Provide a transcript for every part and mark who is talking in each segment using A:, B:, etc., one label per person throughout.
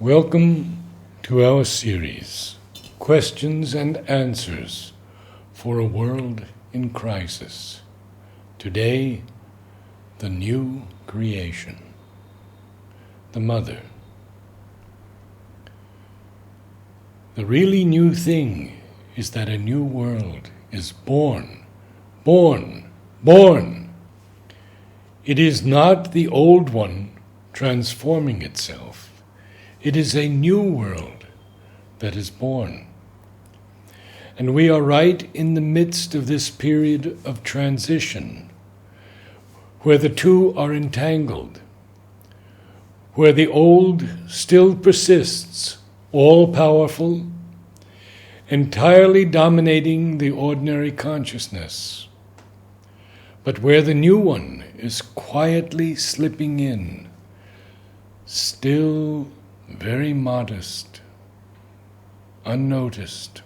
A: Welcome to our series, Questions and Answers for a World in Crisis. Today, the new creation. The Mother. The really new thing is that a new world is born. It is not the old one transforming itself. It is a new world that is born. And we are right in the midst of this period of transition, where the two are entangled, where the old still persists, all-powerful, entirely dominating the ordinary consciousness, but where the new one is quietly slipping in, still very modest, unnoticed.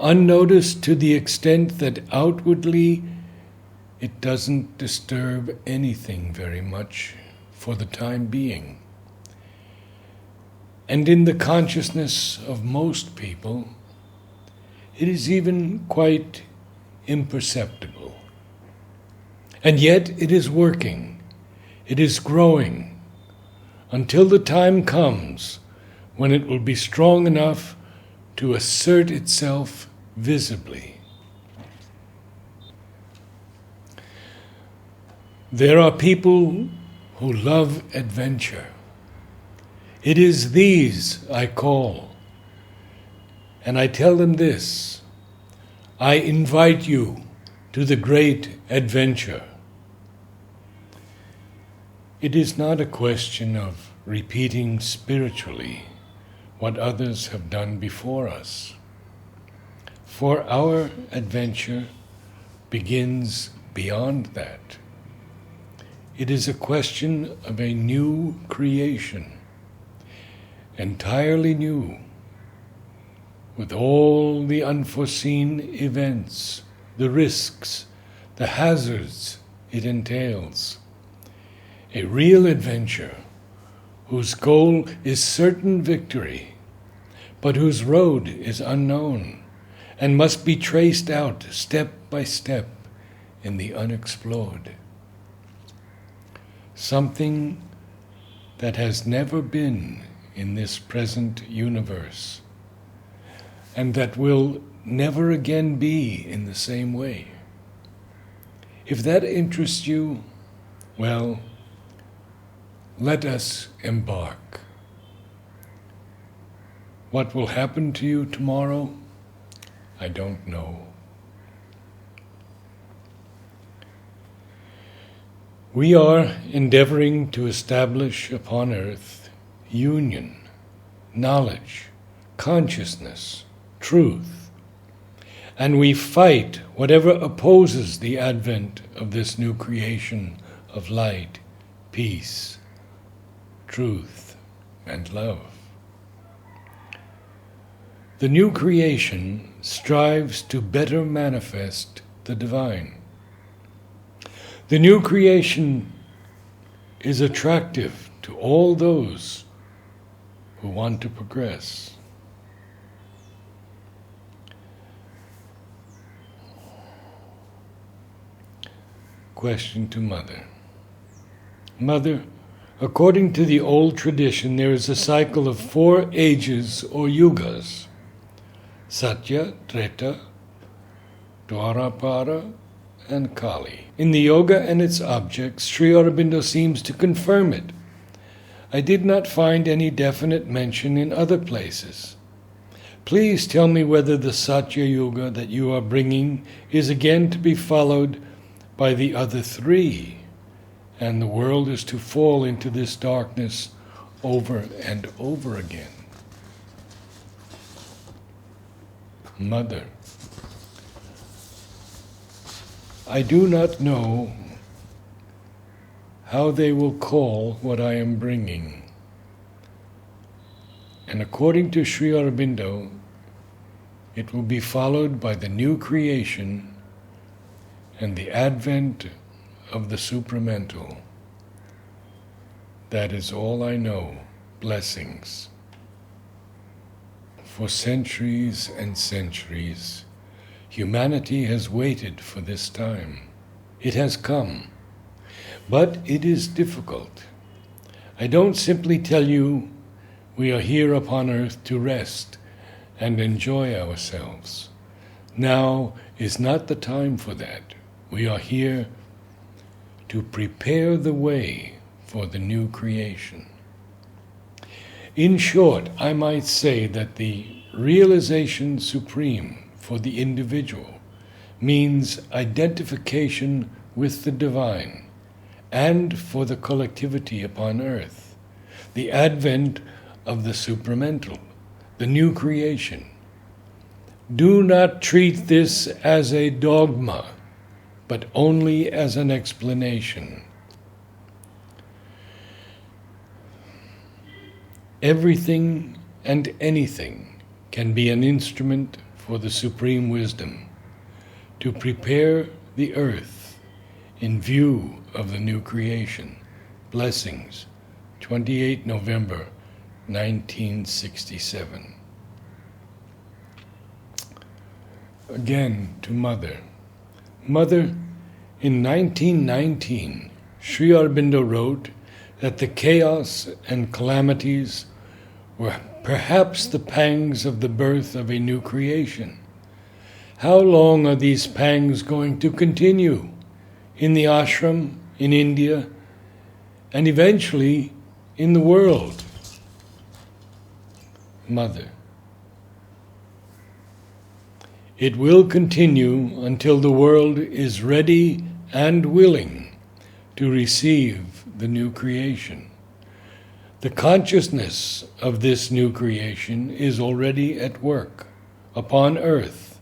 A: Unnoticed to the extent that outwardly it doesn't disturb anything very much for the time being. And in the consciousness of most people, it is even quite imperceptible. And yet it is working, it is growing, until the time comes when it will be strong enough to assert itself visibly. There are people who love adventure. It is these I call, and I tell them this: I invite you to the great adventure. It is not a question of repeating spiritually what others have done before us. For our adventure begins beyond that. It is a question of a new creation, entirely new, with all the unforeseen events, the risks, the hazards it entails. A real adventure whose goal is certain victory, but whose road is unknown and must be traced out step by step in the unexplored. Something that has never been in this present universe, and that will never again be in the same way. If that interests you, well, let us embark. What will happen to you tomorrow? I don't know. We are endeavoring to establish upon earth union, knowledge, consciousness, truth, and we fight whatever opposes the advent of this new creation of light, peace, truth, and love. The new creation strives to better manifest the divine. The new creation is attractive to all those who want to progress. Question to Mother. Mother, according to the old tradition, there is a cycle of 4 ages or yugas: Satya, Treta, Dwarapara, and Kali. In the yoga and its objects, Sri Aurobindo seems to confirm it. I did not find any definite mention in other places. Please tell me whether the Satya Yuga that you are bringing is again to be followed by the other 3, and the world is to fall into this darkness over and over again. Mother, I do not know how they will call what I am bringing. And according to Sri Aurobindo, it will be followed by the new creation and the advent of the supramental. That is all I know. Blessings. For centuries and centuries, humanity has waited for this time. It has come, but it is difficult. I don't simply tell you we are here upon earth to rest and enjoy ourselves. Now is not the time for that. We are here to prepare the way for the new creation. In short, I might say that the realization supreme for the individual means identification with the divine, and for the collectivity upon earth, the advent of the supramental, the new creation. Do not treat this as a dogma, but only as an explanation. Everything and anything can be an instrument for the supreme wisdom to prepare the earth in view of the new creation. Blessings, 28 November 1967. Again to Mother. Mother, in 1919, Sri Aurobindo wrote that the chaos and calamities were perhaps the pangs of the birth of a new creation. How long are these pangs going to continue? In the ashram, in India, and eventually in the world? Mother. It will continue until the world is ready and willing to receive the new creation. The consciousness of this new creation is already at work upon earth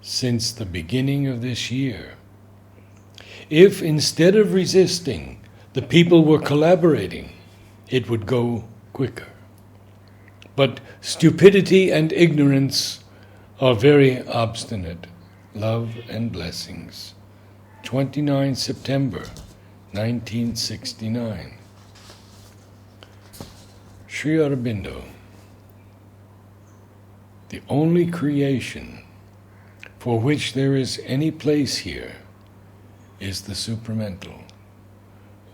A: since the beginning of this year. If instead of resisting, the people were collaborating, it would go quicker. But stupidity and ignorance are very obstinate. Love and blessings. 29 September 1969. Sri Aurobindo. The only creation for which there is any place here is the supramental,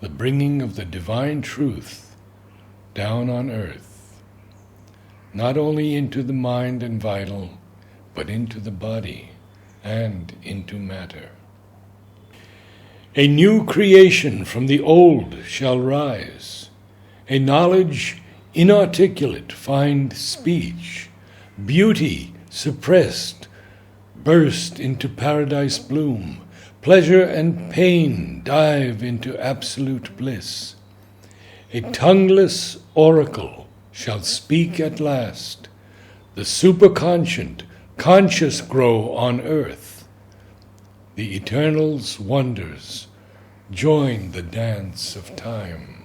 A: the bringing of the divine truth down on earth, not only into the mind and vital, but into the body and into matter. A new creation from the old shall rise, a knowledge inarticulate find speech, beauty suppressed burst into paradise bloom, pleasure and pain dive into absolute bliss. A tongueless oracle shall speak at last, the superconscient conscious grow on earth, the eternal's wonders join the dance of time.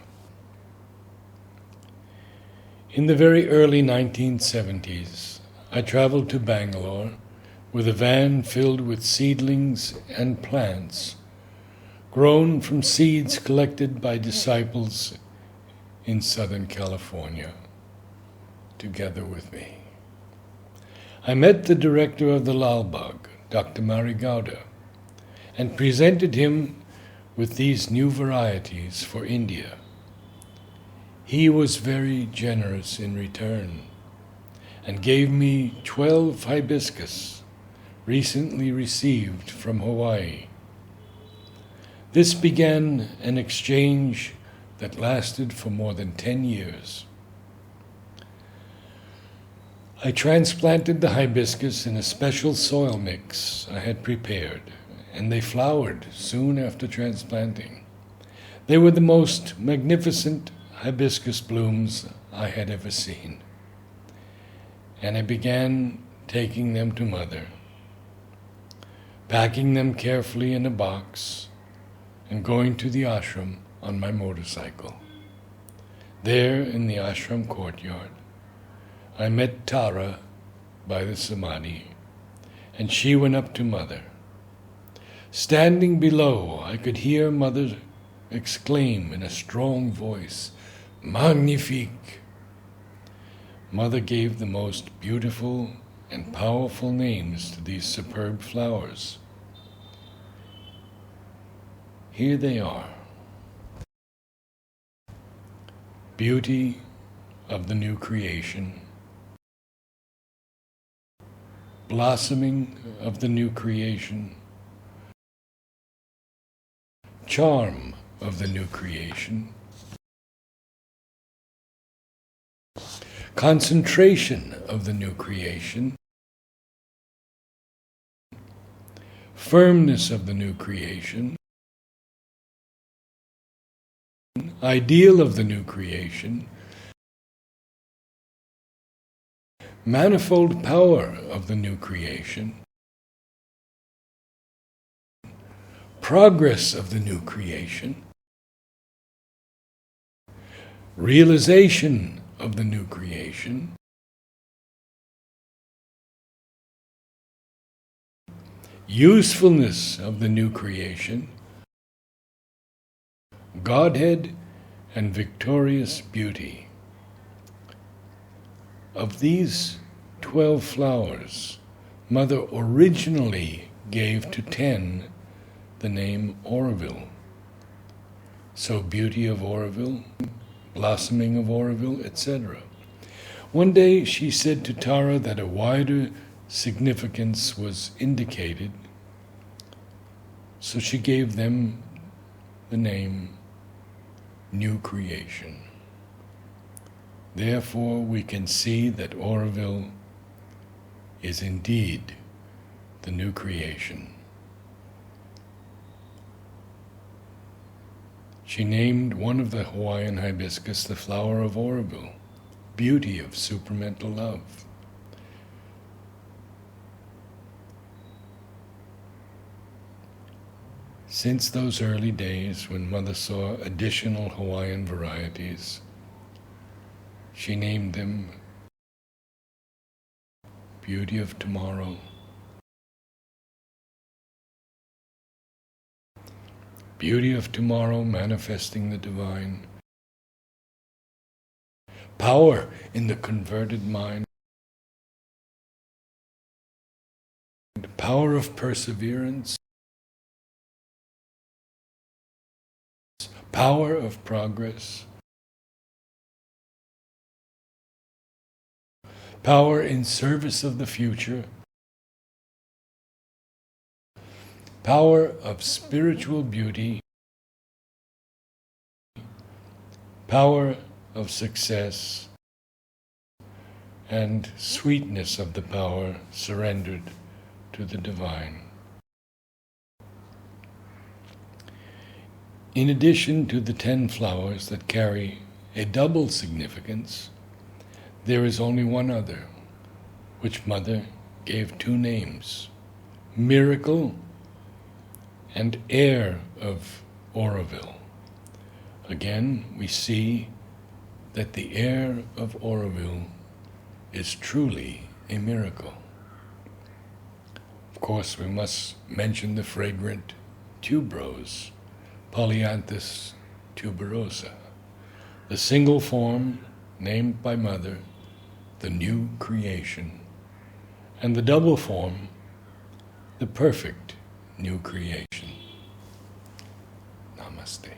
A: In the very early 1970s, I traveled to Bangalore with a van filled with seedlings and plants grown from seeds collected by disciples in Southern California, together with me. I met the director of the Lal Bagh, Dr. Mari Gowda, and presented him with these new varieties for India. He was very generous in return and gave me 12 hibiscus recently received from Hawaii. This began an exchange that lasted for more than 10 years. I transplanted the hibiscus in a special soil mix I had prepared, and they flowered soon after transplanting. They were the most magnificent hibiscus blooms I had ever seen. And I began taking them to Mother, packing them carefully in a box, and going to the ashram on my motorcycle. There in the ashram courtyard, I met Tara by the Samadhi, and she went up to Mother. Standing below, I could hear Mother exclaim in a strong voice, "Magnifique!" Mother gave the most beautiful and powerful names to these superb flowers. Here they are. Beauty of the new creation, blossoming of the new creation, charm of the new creation, concentration of the new creation, firmness of the new creation, ideal of the new creation, manifold power of the new creation, progress of the new creation, realization of the new creation, usefulness of the new creation, Godhead and victorious beauty. Of these 12 flowers, Mother originally gave to 10 the name Aurobindo. So beauty of Aurobindo, blossoming of Aurobindo, etc. One day she said to Tara that a wider significance was indicated, so she gave them the name New Creation. Therefore we can see that Aurobindo is indeed the new creation. She named one of the Hawaiian hibiscus the flower of Aurobindo, beauty of supramental love. Since those early days when Mother saw additional Hawaiian varieties, she named them Beauty of Tomorrow, Beauty of Tomorrow manifesting the divine, Power in the converted mind, Power of perseverance, Power of progress, Power in service of the future, Power of spiritual beauty, Power of success, and sweetness of the power surrendered to the divine. In addition to the 10 flowers that carry a double significance, there is only one other, which Mother gave 2 names, Miracle and Heir of Aurobindo. Again, we see that the heir of Aurobindo is truly a miracle. Of course, we must mention the fragrant tuberose, Polyanthus tuberosa, the single form named by Mother, the new creation, and the double form, the perfect new creation. Namaste.